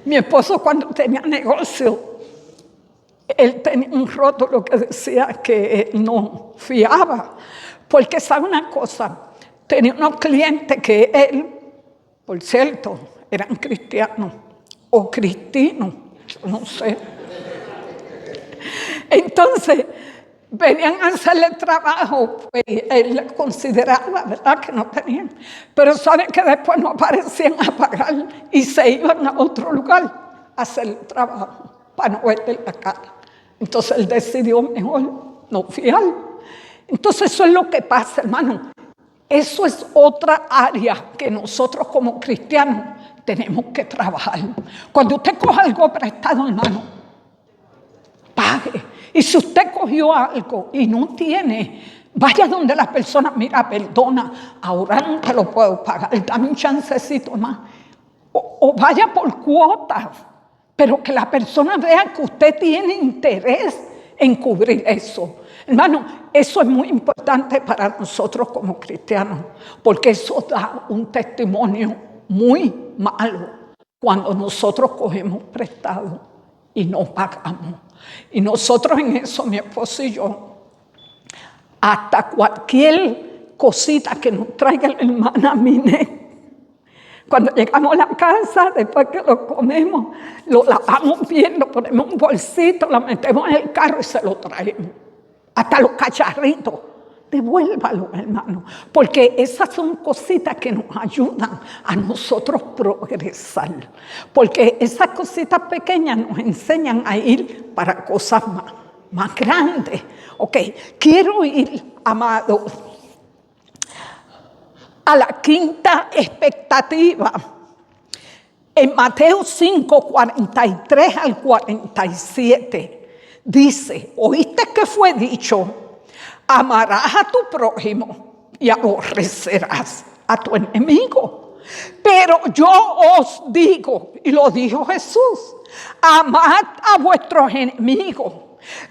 Mi esposo, cuando tenía negocio, él tenía un rótulo que decía que él no fiaba. Porque sabe una cosa, tenía unos clientes que él, por cierto, eran cristianos o cristinos, yo no sé. Entonces, venían a hacerle trabajo, pues él consideraba, ¿verdad?, que no tenían. Pero saben que después no aparecían a pagar y se iban a otro lugar a hacer el trabajo para no verle la cara. Entonces él decidió mejor no fiar. Entonces eso es lo que pasa, hermano. Eso es otra área que nosotros como cristianos tenemos que trabajar. Cuando usted coja algo prestado, hermano, pague. Y si usted cogió algo y no tiene, vaya donde la persona, mira, perdona, ahora no te lo puedo pagar, dame un chancecito más. O vaya por cuotas, pero que la persona vea que usted tiene interés en cubrir eso. Hermano, eso es muy importante para nosotros como cristianos, porque eso da un testimonio muy malo cuando nosotros cogemos prestado y no pagamos. Y nosotros en eso, mi esposo y yo, hasta cualquier cosita que nos traiga la hermana Minet, cuando llegamos a la casa, después que lo comemos, lo lavamos bien, lo ponemos en un bolsito, lo metemos en el carro y se lo traemos. Hasta los cacharritos, devuélvalo, hermano, porque esas son cositas que nos ayudan a nosotros progresar, porque esas cositas pequeñas nos enseñan a ir para cosas más grandes. Ok, quiero ir, amado, a la quinta expectativa. En Mateo 5, 43 al 47. Dice, ¿oíste que fue dicho? Amarás a tu prójimo y aborrecerás a tu enemigo. Pero yo os digo, y lo dijo Jesús, amad a vuestros enemigos,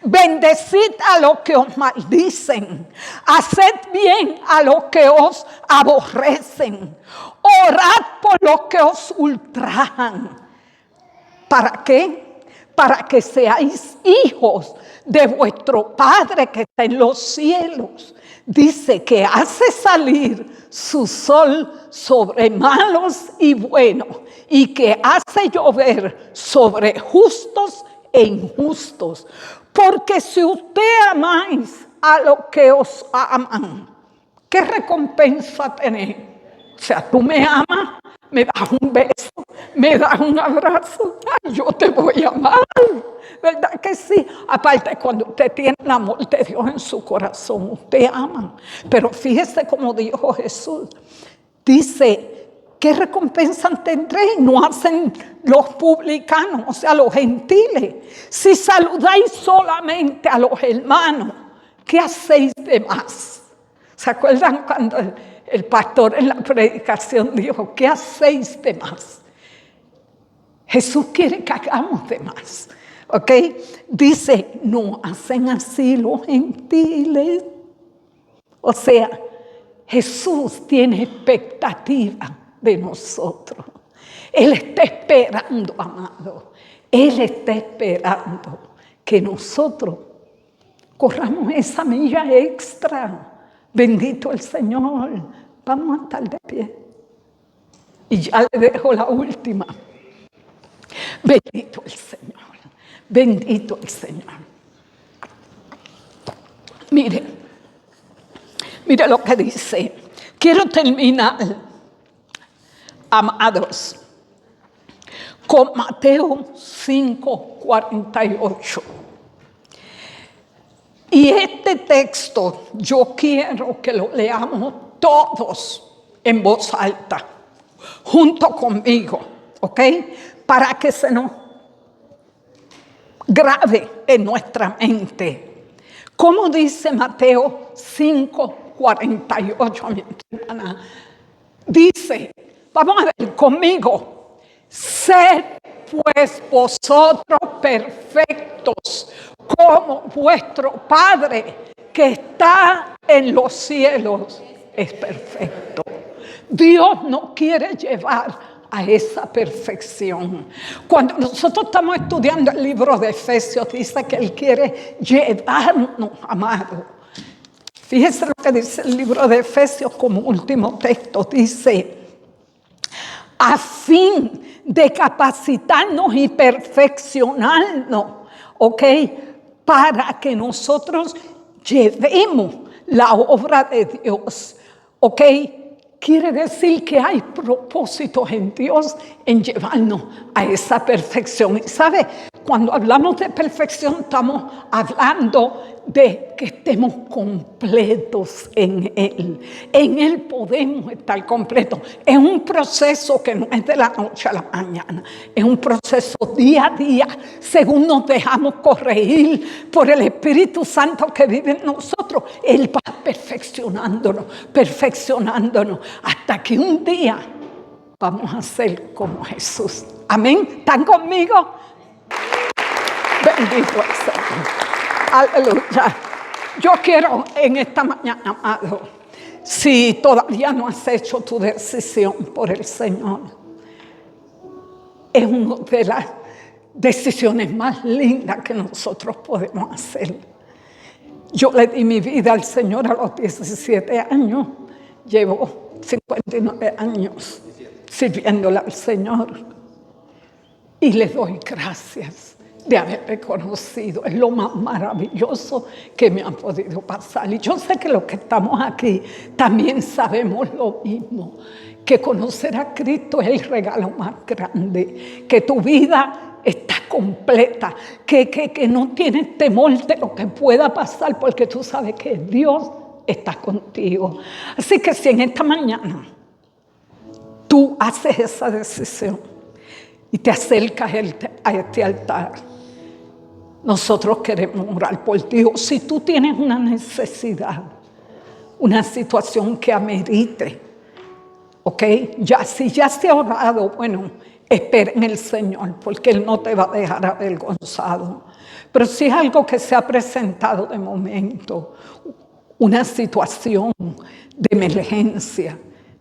bendecid a los que os maldicen, haced bien a los que os aborrecen, orad por los que os ultrajan. ¿Para qué? Para que seáis hijos de vuestro Padre que está en los cielos. Dice que hace salir su sol sobre malos y buenos, y que hace llover sobre justos e injustos. Porque si usted amáis a los que os aman, ¿qué recompensa tenéis? O sea, tú me amas, me das un beso, me das un abrazo, ay, yo te voy a amar, ¿verdad que sí? Aparte, cuando usted tiene el amor de Dios en su corazón, usted ama. Pero fíjese como dijo Jesús, dice, ¿qué recompensa tendréis? No hacen los publicanos, o sea, los gentiles. Si saludáis solamente a los hermanos, ¿qué hacéis de más? ¿Se acuerdan cuando el pastor en la predicación dijo, ¿qué hacéis de más? Jesús quiere que hagamos de más, ¿ok? Dice, no hacen así los gentiles. O sea, Jesús tiene expectativa de nosotros. Él está esperando, amado. Él está esperando que nosotros corramos esa milla extra. Bendito el Señor. Vamos a estar de pie. Y ya le dejo la última. Bendito el Señor. Bendito el Señor. Mire lo que dice. Quiero terminar, amados, con Mateo 5, 48. Y este texto yo quiero que lo leamos todos en voz alta, junto conmigo, ¿ok? Para que se nos grabe en nuestra mente. ¿Cómo dice Mateo 5, 48? Mi hermana dice, vamos a ver conmigo, sed pues vosotros perfectos, como vuestro Padre que está en los cielos es perfecto. Dios nos quiere llevar a esa perfección. Cuando nosotros estamos estudiando el libro de Efesios, dice que Él quiere llevarnos, amado. Fíjense lo que dice el libro de Efesios como último texto. Dice, a fin de capacitarnos y perfeccionarnos, ¿ok? Para que nosotros llevemos la obra de Dios, ¿ok? Quiere decir que hay propósitos en Dios en llevarnos a esa perfección. Y ¿sabe? cuando hablamos de perfección estamos hablando de que estemos completos en Él. En Él podemos estar completos. Es un proceso que no es de la noche a la mañana. Es un proceso día a día, según nos dejamos corregir por el Espíritu Santo que vive en nosotros. Él va perfeccionándonos, hasta que un día vamos a ser como Jesús. Amén. ¿Están conmigo? Bendito el Señor. Aleluya. Yo quiero en esta mañana, amado, si todavía no has hecho tu decisión por el Señor, es una de las decisiones más lindas que nosotros podemos hacer. Yo le di mi vida al Señor a los 17 años. Llevo 59 años sirviéndole al Señor. Y le doy gracias de haberme conocido. Es lo más maravilloso que me ha podido pasar. Y yo sé que los que estamos aquí también sabemos lo mismo, que conocer a Cristo es el regalo más grande, que tu vida está completa, que no tienes temor de lo que pueda pasar, porque tú sabes que Dios está contigo. Así que si en esta mañana tú haces esa decisión y te acercas a este altar, nosotros queremos orar por ti. O si tú tienes una necesidad, una situación que amerite, ¿ok? Si ya se ha orado, bueno, espera en el Señor, porque Él no te va a dejar avergonzado. Pero si es algo que se ha presentado de momento, una situación de emergencia,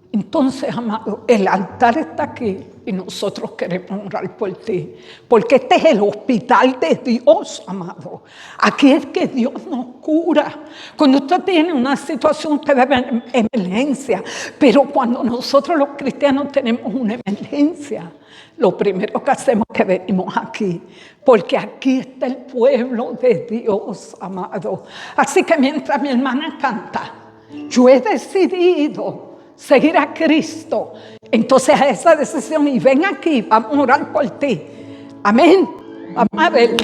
entonces, amado, el altar está aquí y nosotros queremos orar por ti. Porque este es el hospital de Dios, amado. Aquí es que Dios nos cura. Cuando usted tiene una situación, usted debe emergencia. Pero cuando nosotros los cristianos tenemos una emergencia, lo primero que hacemos es que venimos aquí. Porque aquí está el pueblo de Dios, amado. Así que mientras mi hermana canta, yo he decidido seguir a Cristo. Entonces a esa decisión, y ven aquí, vamos a orar por ti. Amén. Vamos a ver.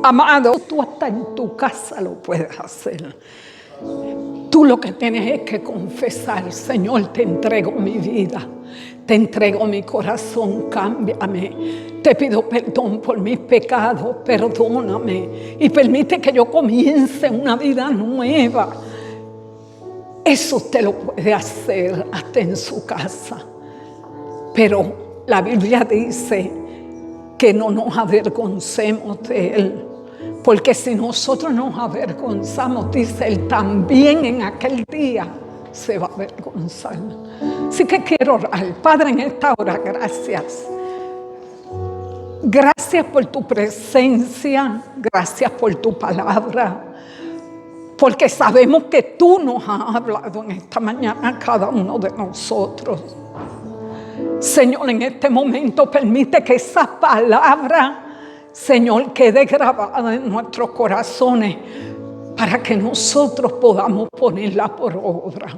Amado, tú hasta en tu casa lo puedes hacer. Tú lo que tienes es que confesar: Señor, te entrego mi vida, te entrego mi corazón, cámbiame. Te pido perdón por mis pecados, perdóname y permite que yo comience una vida nueva. Eso usted lo puede hacer hasta en su casa. Pero la Biblia dice que no nos avergoncemos de Él. Porque si nosotros nos avergonzamos, dice Él, también en aquel día se va a avergonzar. Así que quiero orar. Padre, en esta hora, gracias. Gracias por tu presencia, gracias por tu palabra. Porque sabemos que tú nos has hablado en esta mañana a cada uno de nosotros. Señor, en este momento permite que esa palabra, Señor, quede grabada en nuestros corazones para que nosotros podamos ponerla por obra.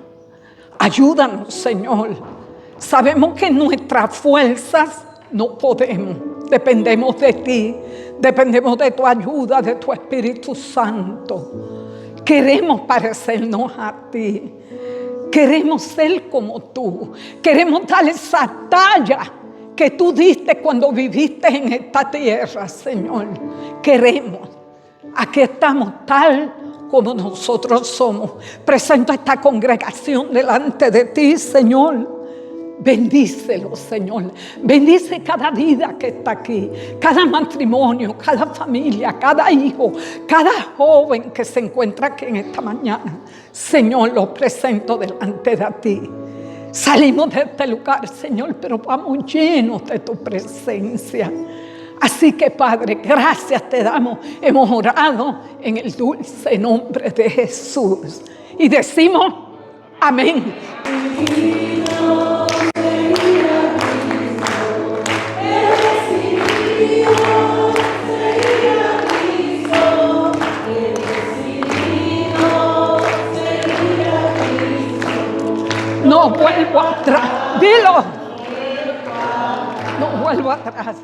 Ayúdanos, Señor. Sabemos que en nuestras fuerzas no podemos. Dependemos de ti, dependemos de tu ayuda, de tu Espíritu Santo. Queremos parecernos a ti. Queremos ser como tú. Queremos dar esa talla que tú diste cuando viviste en esta tierra, Señor. Queremos. Aquí estamos tal como nosotros somos. Presento a esta congregación delante de ti, Señor. Bendícelo, Señor. Bendice cada vida que está aquí, cada matrimonio, cada familia, cada hijo, cada joven que se encuentra aquí en esta mañana. Señor, los presento delante de ti. Salimos de este lugar, Señor, pero vamos llenos de tu presencia. Así que, Padre, gracias te damos. Hemos orado en el dulce nombre de Jesús. Y decimos, amén. No vuelvo atrás. Dilo. No vuelvo atrás.